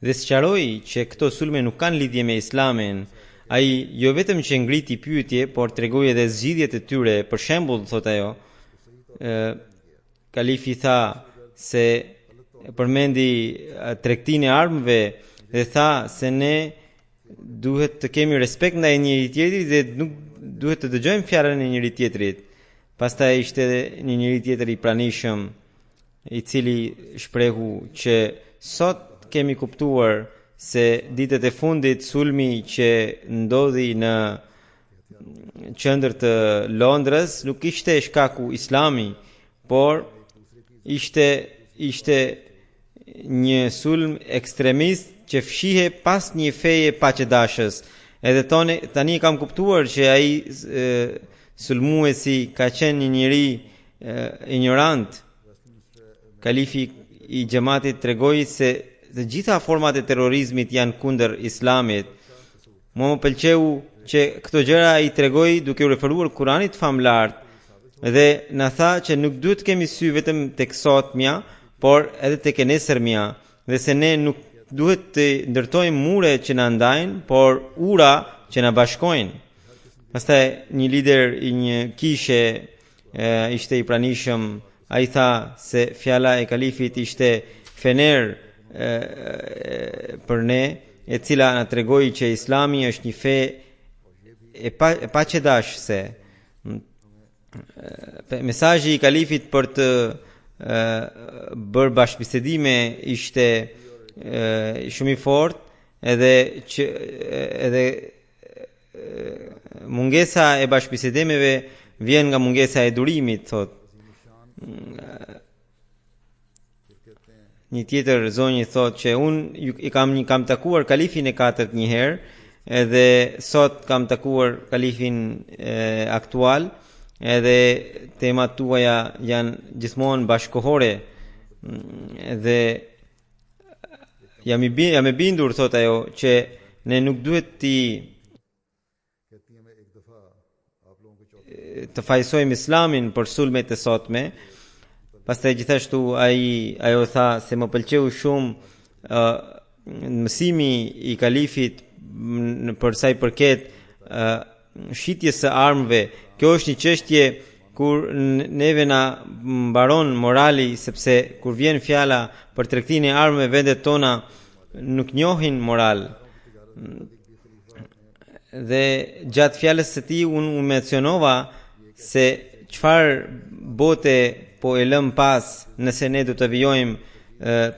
Dhe sqaroi që këto sulme nuk kanë lidhje me islamin. Ai jo vetëm që ngriti pyetje, por tregoi edhe zgjidhjet e tyre. Për shembull, thot ajo, kalifi tha se përmendi tregtinë e armëve dhe tha se ne duhet të kemi respekt ndaj njëri tjetrit dhe nuk duhet të dëgjojmë fjalën e njëri tjetrit. Pastaj ishte një njëri tjetër i pranishëm i cili shprehu që sot kemi kuptuar se ditët e fundit sulmi që ndodhi në qendër të Londrës nuk ishte shkaku islami, por ishte një sulm ekstremist që fshihe pas një feje paqëdashës. Edhe tani kam kuptuar që ai sulmuesi ka qenë një njeri ignorant. Kalifi i xhamatit tregoi se të gjitha format e terrorizmit janë kundër islamit. Më pëlqeu që këto gjëra i tregoi duke u referuar Kuranit famlart dhe na tha që nuk duhet të kemi sy vetëm tek sotmja, por edhe tek e nesërmja, dhe se ne nuk duhet të ndërtojmë mure që na ndajnë, por ura që na bashkojnë. Pastaj një lider i një kishe ishte i pranishëm, ai tha se fjala e kalifit ishte fener për ne, e cila na tregoi që islami është një fe e paqëdashëse. Mesazhi i kalifit për të bërë bashkëbisedime ishte shumë i fortë edhe mungesa e bashkëbisedimeve vjen nga mungesa e durimit, thot. Një tjetër zonjë thot që unë i kam takuar kalifin e 4 një herë, edhe sot kam takuar kalifin aktual, edhe temat tuaja janë gjithmonë bashkohore, dhe jam e bindur, thot ajo, që ne nuk duhet të fajsojmë islamin për sulmet e sotme. Pastaj gjithashtu ajo tha se më pëlqeu shumë mësimi i kalifit për sa i përket shitjes së armëve. Kjo është një çështje kur neve na mbaron morali, sepse kur vjen fjala për tregtinë e armëve, vendet tona nuk njohin moral. Dhe gjatë fjalës së tij unë mencionova se çfarë bote po e lëm pas nëse ne do të vijojmë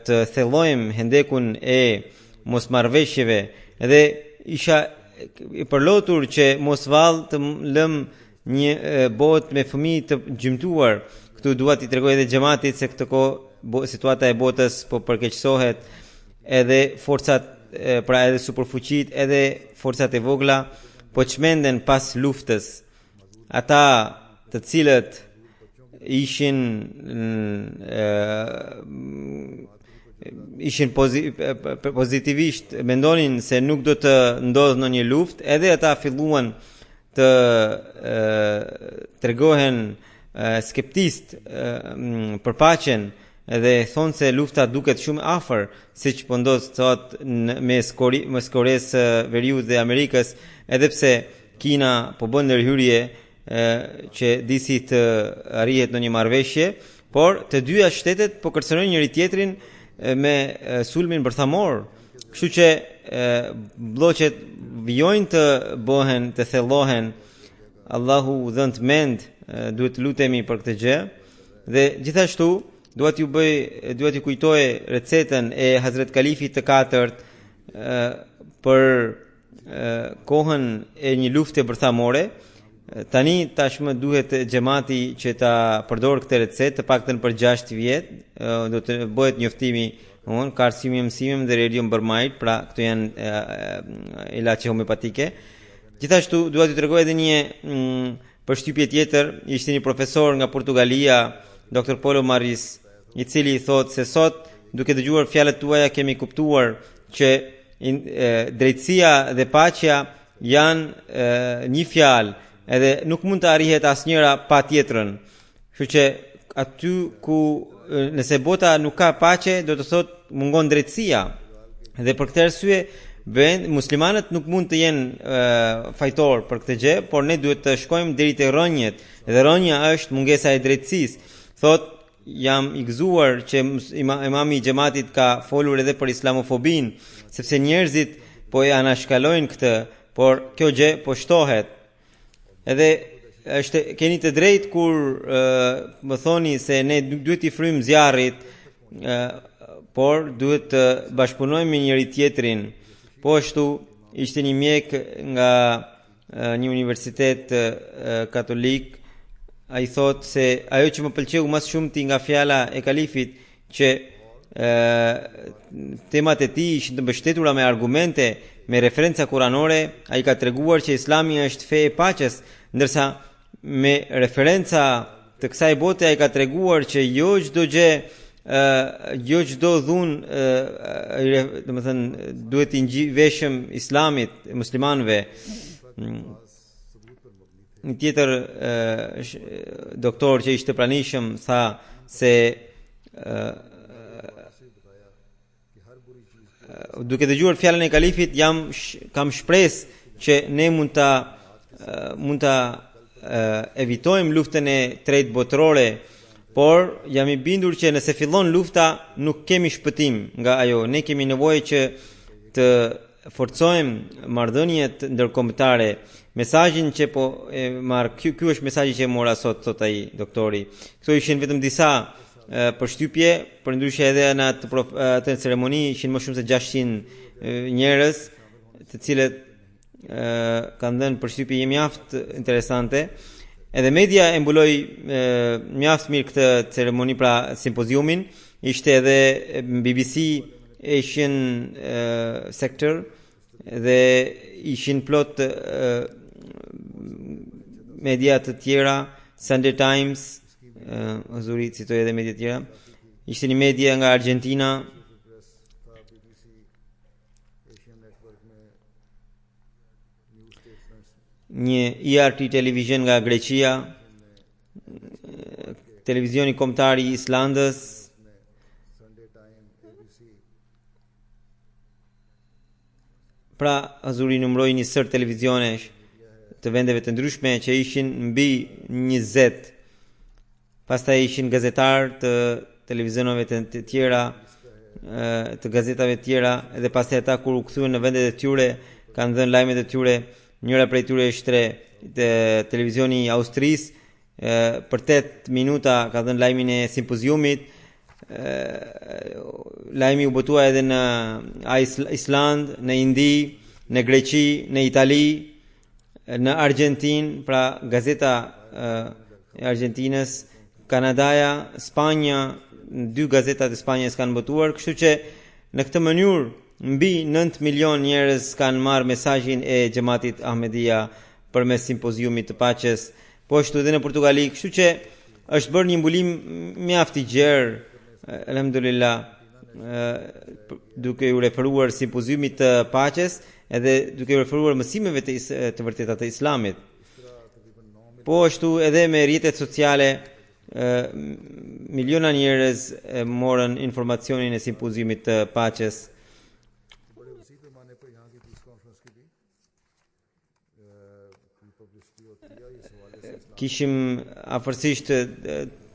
të thellojmë hendekun e mosmarrveshjeve, dhe isha i përlotur që mos vallë të lëm një botë me fëmijë të gjymtuar. Këtu dua t'i tregoj edhe xhamatit se këtë kohë situata e botës po përkeqësohet, edhe forcat, pra edhe superfuqit, edhe forcat e vogla po çmenden pas luftës. Ata të cilët ishin pozitivisht mendonin se nuk do të ndodhë në një luft, edhe ata filluan të tregohen skeptist për paqen, edhe thonë se lufta duket shumë afër, siç po ndodh sot mes Koresë Veriut dhe Amerikës, edhe pse Kina po bën ndërhyrje që disi të arrihet në një marrëveshje, por të dyja shtetet po kërcënojnë njëri tjetrin me sulmin bërthamor. Kështu që blloqet vijojnë të bëhen, të thellohen. Allahu dhënë të mend, duhet të lutemi për këtë gjë. Dhe gjithashtu duhet ju kujtoj recetën e Hazret Kalifit të katërt për kohën e një lufte bërthamore. Tani tashmë duhet xhamati që ta përdor këtë recetë të paktën për 6 vjet, do të bëhet njoftimi, ka arsime mësimim dhe redium bërmajt, pra këto janë ilaçe homeopatike. Gjithashtu duhet t'ju tregoj edhe një përshtypje tjetër. Ishte një profesor nga Portugalia, Dr. Paulo Maris, i cili thotë se sot, duke dëgjuar fjalët tuaja, kemi kuptuar që drejtësia dhe paqja janë një fjalë, edhe nuk mund të arrihet asnjëra pa tjetrën. Kështu që aty ku nëse bota nuk ka paqe, do të thotë mungon drejtësia. Dhe për këtë arsye muslimanët nuk mund të jenë fajtor për këtë gjë, por ne duhet të shkojmë deri te rënjet. Dhe rënja është mungesa e drejtësisë. Thot, jam i gëzuar që imami i xhamatit ka folur edhe për islamofobin, sepse njerëzit po e anashkalojnë këtë, por kjo gjë po shtohet. Edhe keni të drejtë kur më thoni se ne duhet i frym zjarrit, por duhet të bashkëpunojmë me njëri tjetrin. Po ashtu ishte një mjek nga një universitet katolik, ai thot se ajo që më pëlqeu më shumë nga fjala e kalifit, që temat e tij ishin të mbështetura me argumente, me referenca kuranore. Ai ka treguar që Islami është fe e paqes, ndërsa me referenca të kësaj bote ai ka treguar që jo çdo gjë, jo çdo dhun, domethënë duhet i ngjiveshëm Islamit, muslimanëve. Një tjetër doktor që ishte pranishëm tha se duke dëgjuar fjalën e kalifit kam shpresë që ne mund ta evitojmë luftën e tretë botërore, por jam i bindur që nëse fillon lufta nuk kemi shpëtim nga ajo. Ne kemi nevojë që të forcojmë marrëdhëniet ndërkombëtare. Mesazhin që po e marr, ky është mesazhi që e mora sot, thot ai doktori. Këto ishin vetëm disa përshtypje, përndryshe edhe në atë ceremoni ishin më shumë se 600 njerëz, të cilët kanë dhënë përshtypje mjaft interesante. Edhe media e mbuloi mjaft mirë këtë ceremoni, pra simpoziumin. Ishte edhe BBC Asian sector dhe ishin plot media të tjera, Sunday Times, Azuri citoi edhe media të tjera. Ishte një media nga Argentina, një ERT televizion nga Greqia, televizioni kombëtar i Islandës, pra Azuri numëroi një sër televizionesh të vendeve të ndryshme që ishin mbi 20. Pastaj ishin gazetar të televizioneve të tjera, të gazetave të tjera, edhe pastaj ata kur u kthyen në vendet e tyre kanë dhënë lajmet e tyre. Njëra prej tyre ishte televizioni i Austrisë, për 8 minuta ka dhënë lajmin e simpoziumit. Lajmi u botua edhe në Island, në Indi, në Greqi, në Itali, në Argentinë, pra gazeta e Argentinës, Kanadaja, Spanja, 2 gazetat e Spanjës kanë botuar, kështu që në këtë mënyrë mbi 9 milion njerëz kanë marrë mesazhin e xhamatit Ahmedia përmes simpoziumit të paqes, po ashtu edhe në Portugali, kështu që është bërë një mbulim mjaft i gjerë, alhamdulillah, duke u referuar simpoziumit të paqes edhe duke u referuar mësimeve të vërteta të Islamit. Po ashtu edhe me rrjetet sociale miliona njerëz morën informacionin e simpoziumit të paqes. kishim afërsisht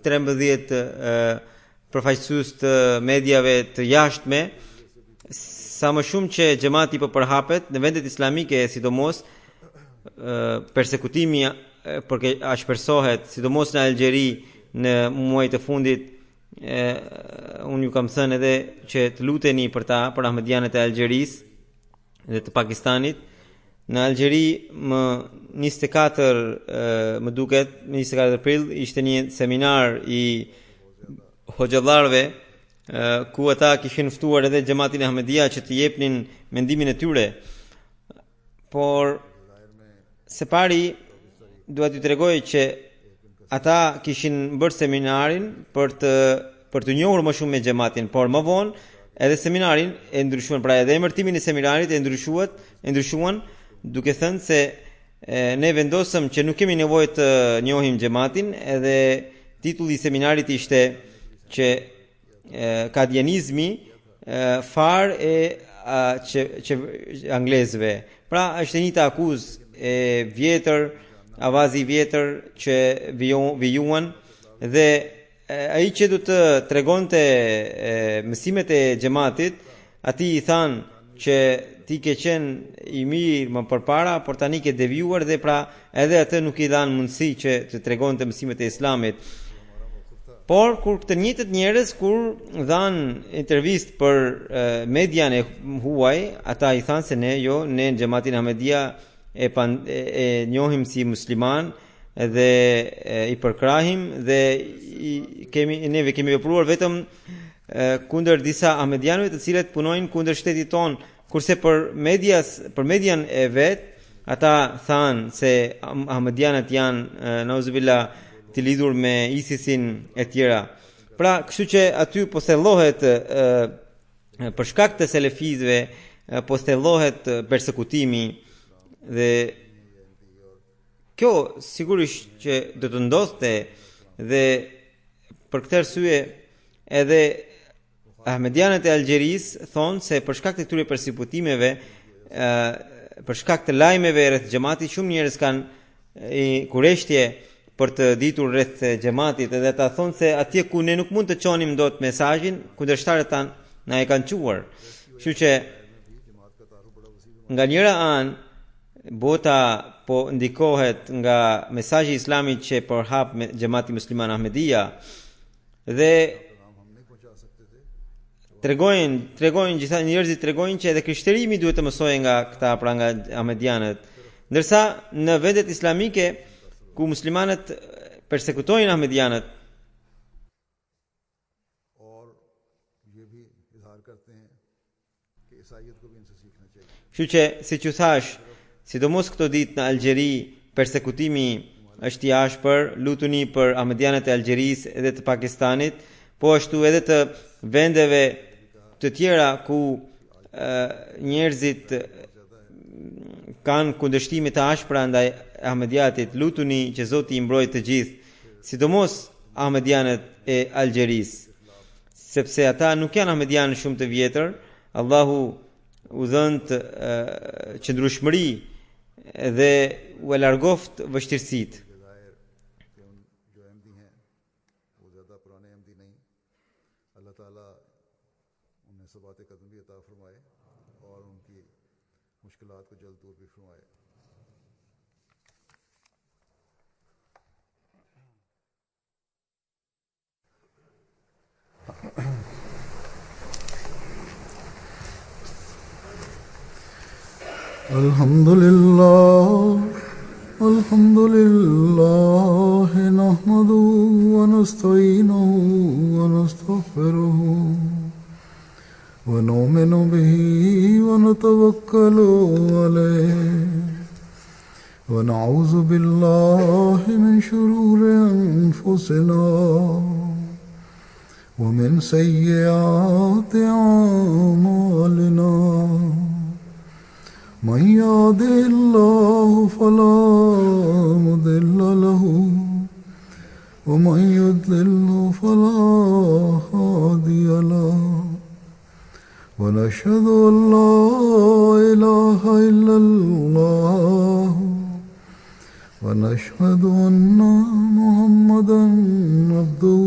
13 përfaqësues të mediave të jashtme, sa më shumë që xhamati po përhapet në vendet islamike, sidomos persekutimi ashpersohet, sidomos në Algjeri në muajt e fundit. Unë ju kam thënë edhe që të luteni për ta, për ahmedianët e Algjerisë dhe të Pakistanit. Në Algjeri më 24 më duket, 24 prill ishte një seminar i hoxhallarëve ku ata kishin ftuar edhe xhamatin e Ahmedia që të jepnin mendimin e tyre. Por së pari dua t'ju tregoj që ata kishin bërë seminarin për të njohur më shumë me xhamatin, por më vonë edhe seminarin e ndryshuan, pra edhe emërtimin e seminarit e ndryshuan, duke thënë se ne vendosëm që nuk kemi nevojë të njohim xhamatin, edhe titulli i seminarit ishte që kadianizmi far e që anglezëve. Pra është një të akuzë e vjetër, avazi i vjetër që vijuan, dhe ai që do të tregonte mësimet e xhamatit, ati i thanë që ti ke qenë i mirë më përpara, por tani ke devijuar, dhe pra edhe atë nuk i dhanë mundësi që të tregonte mësimet e Islamit. Por kur të njëjtët njerëz kur dhanë intervistë për median e huaj, ata i thanë se ne në xhamatin Ahmedia e njohim si musliman dhe i përkrahim dhe neve kemi vepruar vetëm kundër disa ahmedianëve të cilët punojnë kundër shtetit ton, kurse për median e vet ata thanë se ahmedianët janë nauzubillah të lidhur me ISIS-in e tjera. Pra, kështu që aty po thellohet për shkak të selefizëve, po thellohet persekutimi, dhe kjo sigurisht që do të ndodhte, dhe për këtë arsye edhe ahmedianët e Algjerisë thonë se për shkak të këtyre persekutimeve, për shkak të lajmeve rreth xhamatit, shumë njerëz kanë kurreshtje për të ditur rreth xhamatit, edhe ata thonë se atje ku ne nuk mund të çonim dot mesazhin, kundërshtarët tan na e kanë quar. Kështu që nga njëra anë bota po ndikohet nga mesazhi i Islamit që përhap me xhamati musliman Ahmedia, dhe tregojnë gjitha njerëzit tregojnë që edhe krishterimi duhet të mësojë nga këta, pra nga ahmedianët, ndërsa në vendet islamike ku muslimanët persekutojnë ahmedianët, kështu që siç u thash, sidomos këto ditë në Algjeri persekutimi është i ashpër. Lutuni për ahmedianët e Algjerisë edhe të Pakistanit, po ashtu edhe të vendeve të tjera ku njerëzit kanë kundërshtime të ashpra ndaj ahmediatit. Lutuni që Zoti i mbrojë të gjithë, sidomos ahmedianët e Algjerisë, sepse ata nuk janë ahmedianë shumë të vjetër. Allahu u dhënë qëndrueshmëri dhe u largoft vështirësitë. Alhamdulillah nahmaduhu wa nasta'inuhu wa nastaghfiruhu wa nu'minu bihi wa natawakkalu alayhi wa na'udhu billahi min shururi anfusina wa min sayyiati a'malina. من يهده الله فلا مضل له ومن يضلل فلا هادي له ونشهد أن لا إله إلا الله ونشهد أن محمدا عبده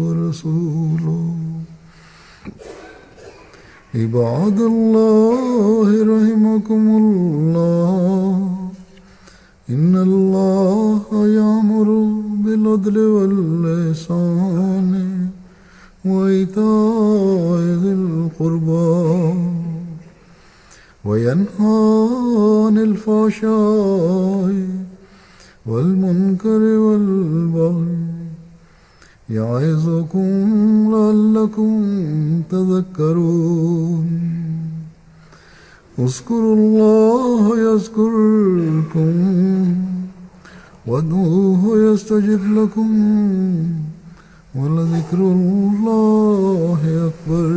ورسوله عباد الله رحمكم الله إن الله يأمر بالعدل والإحسان وإيتاء ذي القربى وينهى عن الفحشاء والمنكر والبغي يعظكم لعلكم تذكرون اذكروا الله يذكركم وادعوه يستجب لكم ولذكر الله أكبر.